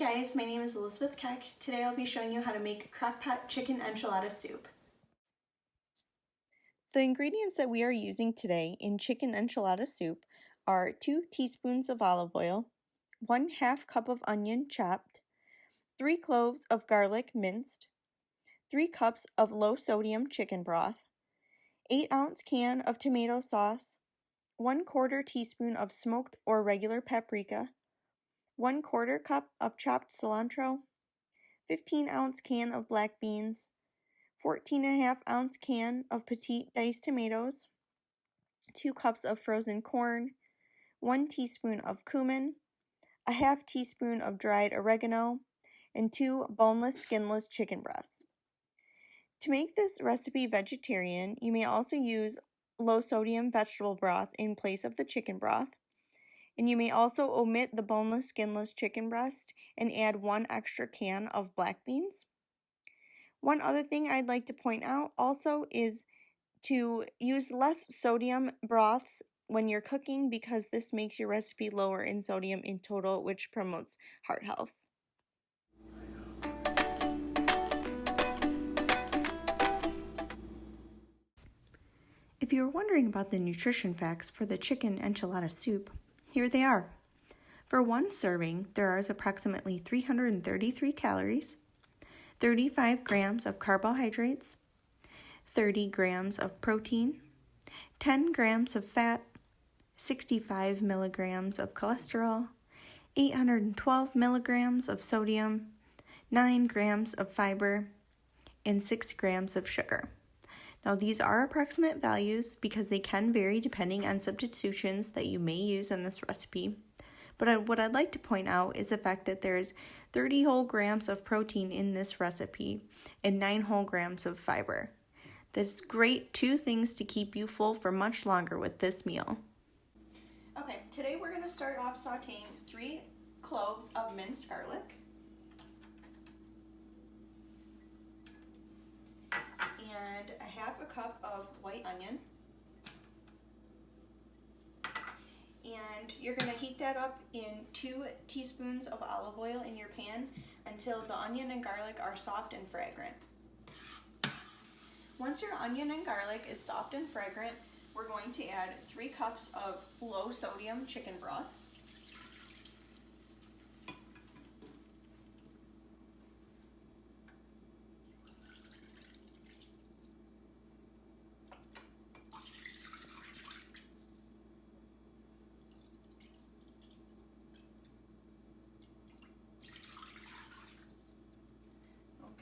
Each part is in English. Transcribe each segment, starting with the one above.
guys, my name is Elizabeth Keck. Today I'll be showing you how to make crock pot chicken enchilada soup. The ingredients that we are using today in chicken enchilada soup are 2 teaspoons of olive oil, 1/2 cup of onion chopped, 3 cloves of garlic minced, 3 cups of low sodium chicken broth, 8-ounce can of tomato sauce, 1/4 teaspoon of smoked or regular paprika, 1/4 cup of chopped cilantro, 15-ounce can of black beans, 14.5-ounce can of petite diced tomatoes, 2 cups of frozen corn, 1 teaspoon of cumin, a 1/2 teaspoon of dried oregano, and 2 boneless, skinless chicken breasts. To make this recipe vegetarian, you may also use low-sodium vegetable broth in place of the chicken broth, and you may also omit the boneless, skinless chicken breast and add 1 extra can of black beans. One other thing I'd like to point out also is to use less sodium broths when you're cooking because this makes your recipe lower in sodium in total, which promotes heart health. If you're wondering about the nutrition facts for the chicken enchilada soup, here they are. For 1 serving, there is approximately 333 calories, 35 grams of carbohydrates, 30 grams of protein, 10 grams of fat, 65 milligrams of cholesterol, 812 milligrams of sodium, 9 grams of fiber, and 6 grams of sugar. Now these are approximate values because they can vary depending on substitutions that you may use in this recipe. But what I'd like to point out is the fact that there is 30 whole grams of protein in this recipe and 9 whole grams of fiber. That's great 2 things to keep you full for much longer with this meal. Okay, today we're going to start off sauteing 3 cloves of minced garlic and a 1/2 cup of white onion. And you're going to heat that up in 2 teaspoons of olive oil in your pan until the onion and garlic are soft and fragrant. Once your onion and garlic is soft and fragrant, we're going to add 3 cups of low sodium chicken broth.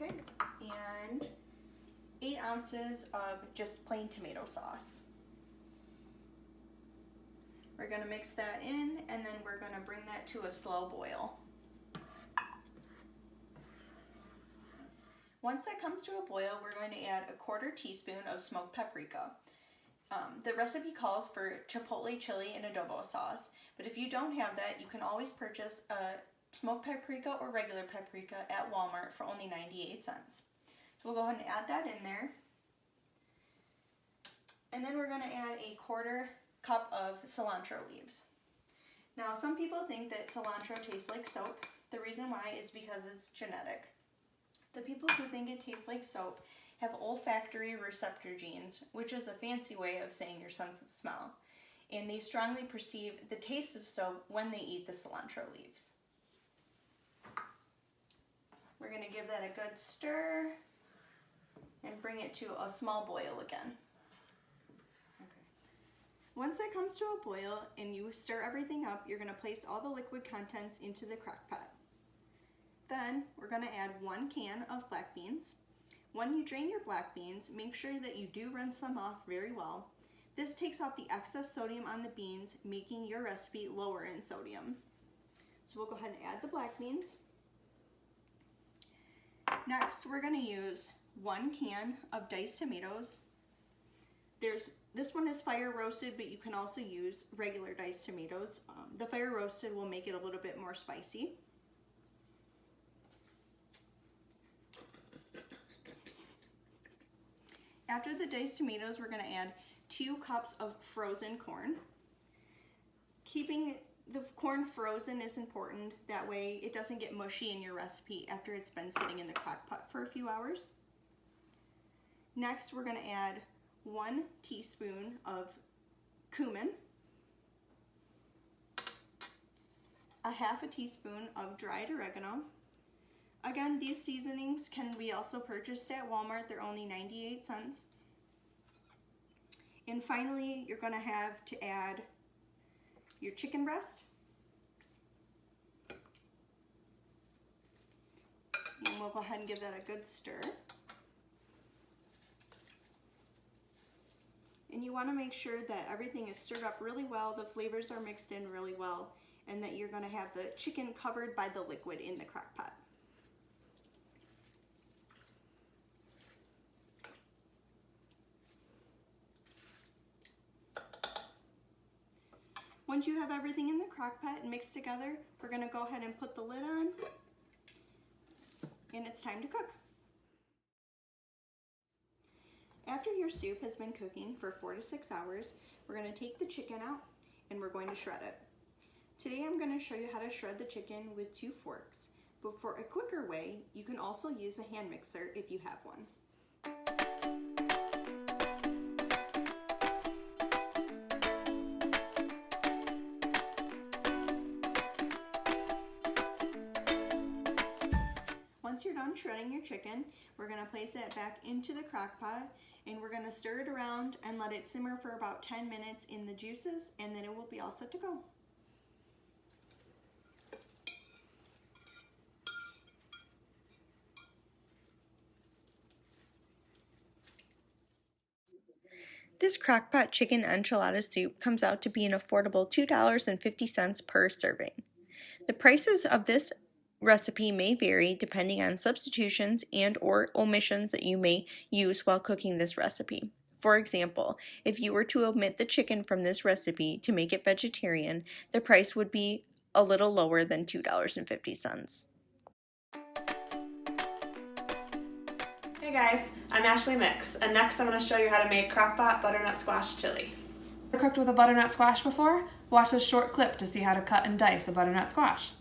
Okay, and 8 ounces of just plain tomato sauce. We're going to mix that in and then we're going to bring that to a slow boil. Once that comes to a boil, we're going to add a 1/4 teaspoon of smoked paprika. The recipe calls for chipotle chili and adobo sauce, but if you don't have that, you can always purchase a smoked paprika or regular paprika at Walmart for only 98 cents. So we'll go ahead and add that in there. And then we're going to add a 1/4 cup of cilantro leaves. Now some people think that cilantro tastes like soap. The reason why is because it's genetic. The people who think it tastes like soap have olfactory receptor genes, which is a fancy way of saying your sense of smell. And they strongly perceive the taste of soap when they eat the cilantro leaves. We're going to give that a good stir and bring it to a small boil again. Okay. Once that comes to a boil and you stir everything up, you're going to place all the liquid contents into the crock pot. Then we're going to add 1 can of black beans. When you drain your black beans, make sure that you do rinse them off very well. This takes off the excess sodium on the beans, making your recipe lower in sodium. So we'll go ahead and add the black beans. Next, we're going to use 1 can of diced tomatoes. This one is fire roasted, but you can also use regular diced tomatoes. The fire roasted will make it a little bit more spicy. After the diced tomatoes, we're going to add 2 cups of frozen corn. Keeping The corn frozen is important. That way it doesn't get mushy in your recipe after it's been sitting in the crock pot for a few hours. Next, we're going to add 1 teaspoon of cumin, a half a teaspoon of dried oregano. Again, these seasonings can be also purchased at Walmart. They're only 98 cents. And finally, you're going to have to add your chicken breast. And we'll go ahead and give that a good stir. And you want to make sure that everything is stirred up really well, the flavors are mixed in really well, and that you're going to have the chicken covered by the liquid in the crock pot. Once you have everything in the crock pot and mixed together, we're going to go ahead and put the lid on, and it's time to cook. After your soup has been cooking for 4 to 6 hours, we're going to take the chicken out and we're going to shred it. Today I'm going to show you how to shred the chicken with 2 forks, but for a quicker way, you can also use a hand mixer if you have one. Once you're done shredding your chicken, we're going to place it back into the crock pot and we're going to stir it around and let it simmer for about 10 minutes in the juices, and then it will be all set to go. This crockpot chicken enchilada soup comes out to be an affordable $2.50 per serving. The prices of this recipe may vary depending on substitutions and or omissions that you may use while cooking this recipe. For example, if you were to omit the chicken from this recipe to make it vegetarian, the price would be a little lower than $2.50. Hey guys, I'm Ashley Miks, and next I'm going to show you how to make crock pot butternut squash chili. Ever cooked with a butternut squash before? Watch this short clip to see how to cut and dice a butternut squash.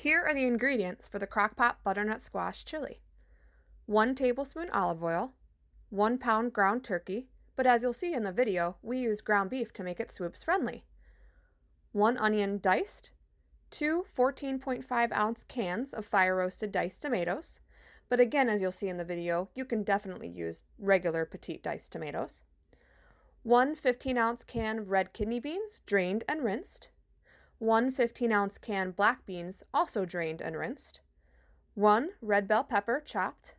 Here are the ingredients for the Crock-Pot butternut squash chili. 1 tablespoon olive oil, 1 pound ground turkey, but as you'll see in the video, we use ground beef to make it Swoops friendly. 1 onion diced, 2 14.5 ounce cans of fire roasted diced tomatoes, but again, as you'll see in the video, you can definitely use regular petite diced tomatoes. 1 15-ounce can red kidney beans, drained and rinsed. 1 15-ounce can black beans, also drained and rinsed. 1 red bell pepper, chopped.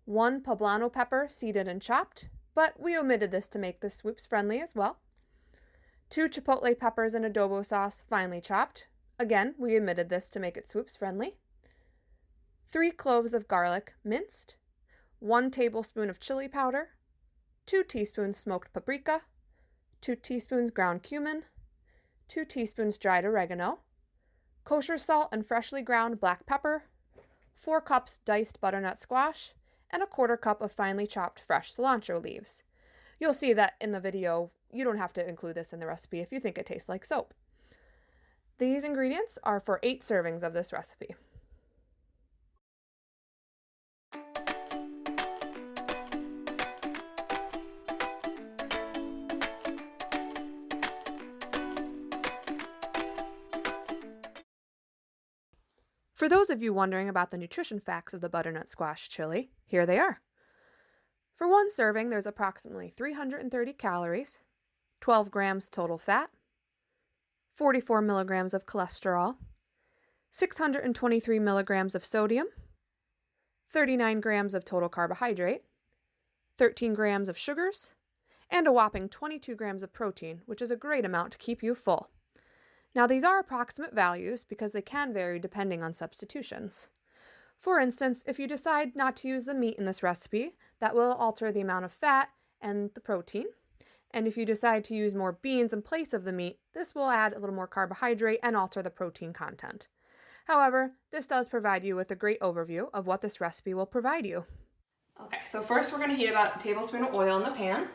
1 poblano pepper, seeded and chopped, but we omitted this to make this Swoops friendly as well. 2 chipotle peppers in adobo sauce, finely chopped. Again, we omitted this to make it Swoops friendly. 3 cloves of garlic minced, 1 tablespoon of chili powder, 2 teaspoons smoked paprika, 2 teaspoons ground cumin, 2 teaspoons dried oregano, kosher salt and freshly ground black pepper, 4 cups diced butternut squash, and a 1/4 cup of finely chopped fresh cilantro leaves. You'll see that in the video. You don't have to include this in the recipe if you think it tastes like soap. These ingredients are for 8 servings of this recipe. For those of you wondering about the nutrition facts of the butternut squash chili, here they are. For 1 serving, there's approximately 330 calories, 12 grams total fat, 44 milligrams of cholesterol, 623 milligrams of sodium, 39 grams of total carbohydrate, 13 grams of sugars, and a whopping 22 grams of protein, which is a great amount to keep you full. Now, these are approximate values because they can vary depending on substitutions. For instance, if you decide not to use the meat in this recipe, that will alter the amount of fat and the protein. And if you decide to use more beans in place of the meat, this will add a little more carbohydrate and alter the protein content. However, this does provide you with a great overview of what this recipe will provide you. Okay, so first we're going to heat about a tablespoon of oil in the pan.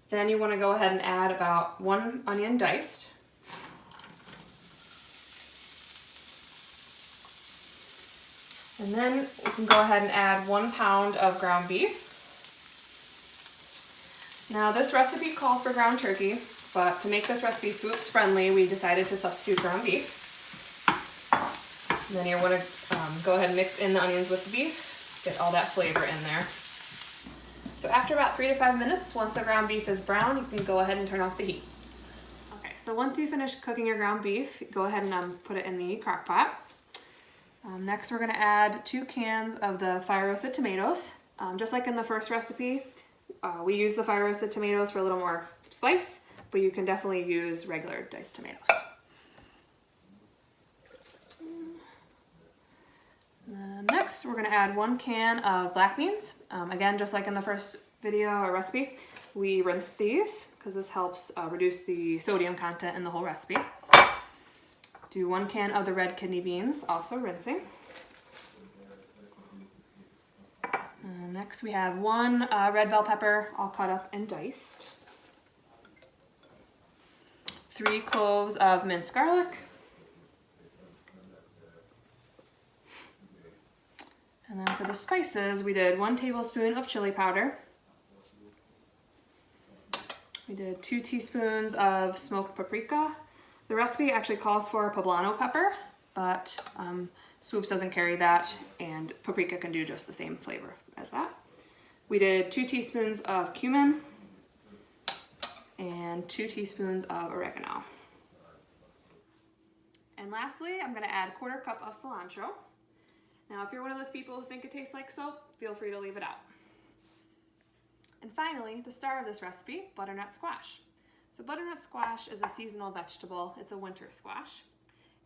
Then you want to go ahead and add about 1 onion diced. And then we can go ahead and add 1 pound of ground beef. Now this recipe called for ground turkey, but to make this recipe Swoops friendly, we decided to substitute ground beef. And then you want to go ahead and mix in the onions with the beef, get all that flavor in there. So after about 3 to 5 minutes, once the ground beef is brown, you can go ahead and turn off the heat. Okay, so once you finish cooking your ground beef, go ahead and put it in the crock pot. Next, we're going to add 2 cans of the fire roasted tomatoes. Just like in the first recipe, we use the fire roasted tomatoes for a little more spice, but you can definitely use regular diced tomatoes. Next, we're going to add 1 can of black beans. Again, just like in the first video or recipe, we rinsed these because this helps reduce the sodium content in the whole recipe. Do 1 can of the red kidney beans, also rinsing. Next we have 1 red bell pepper, all cut up and diced. 3 cloves of minced garlic. And then for the spices, we did 1 tablespoon of chili powder. We did 2 teaspoons of smoked paprika. The recipe actually calls for poblano pepper, but Swoops doesn't carry that, and paprika can do just the same flavor as that. We did 2 teaspoons of cumin and 2 teaspoons of oregano. And lastly, I'm going to add 1/4 cup of cilantro. Now, if you're one of those people who think it tastes like soap, feel free to leave it out. And finally, the star of this recipe, butternut squash. So butternut squash is a seasonal vegetable. It's a winter squash.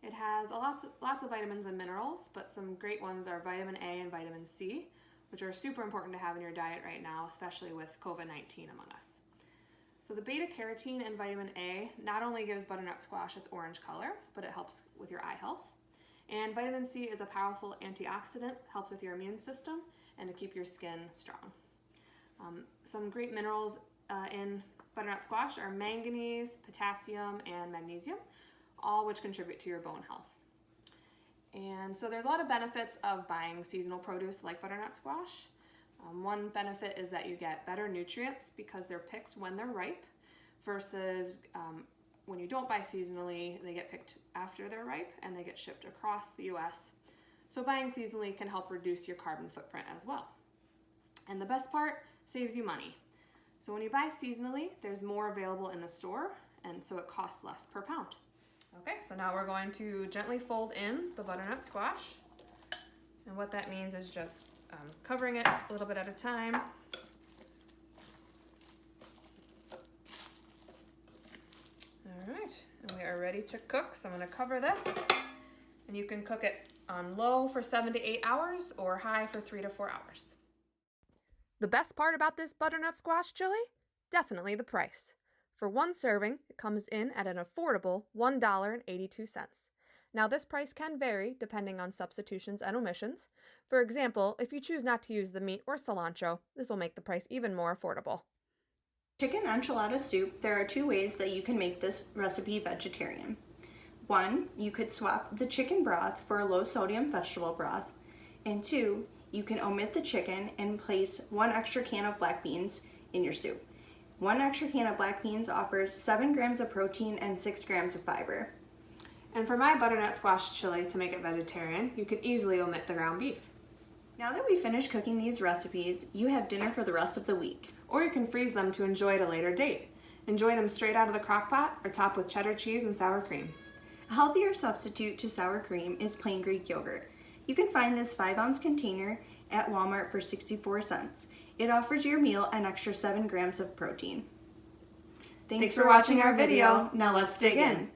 It has lots of vitamins and minerals, but some great ones are vitamin A and vitamin C, which are super important to have in your diet right now, especially with COVID-19 among us. So the beta carotene in vitamin A not only gives butternut squash its orange color, but it helps with your eye health. And vitamin C is a powerful antioxidant, helps with your immune system and to keep your skin strong. Some great minerals in butternut squash are manganese, potassium, and magnesium, all which contribute to your bone health. And so there's a lot of benefits of buying seasonal produce like butternut squash. One benefit is that you get better nutrients because they're picked when they're ripe versus when you don't buy seasonally, they get picked after they're ripe and they get shipped across the US. So buying seasonally can help reduce your carbon footprint as well. And the best part, saves you money. So when you buy seasonally, there's more available in the store, and so it costs less per pound. Okay, so now we're going to gently fold in the butternut squash. And what that means is just covering it a little bit at a time. All right, right, and we are ready to cook. So I'm going to cover this, and you can cook it on low for 7 to 8 hours or high for 3 to 4 hours. The best part about this butternut squash chili? Definitely the price. For one serving, it comes in at an affordable $1.82. Now, this price can vary depending on substitutions and omissions. For example, if you choose not to use the meat or cilantro, this will make the price even more affordable. Chicken enchilada soup, there are 2 ways that you can make this recipe vegetarian. 1, you could swap the chicken broth for a low-sodium vegetable broth. And 2, you can omit the chicken and place 1 extra can of black beans in your soup. 1 extra can of black beans offers 7 grams of protein and 6 grams of fiber. And for my butternut squash chili, to make it vegetarian, you can easily omit the ground beef. Now that we finished cooking these recipes, you have dinner for the rest of the week. Or you can freeze them to enjoy at a later date. Enjoy them straight out of the crock pot or topped with cheddar cheese and sour cream. A healthier substitute to sour cream is plain Greek yogurt. You can find this 5-ounce container at Walmart for 64 cents. It offers your meal an extra 7 grams of protein. Thanks for watching our video. Now let's dig in.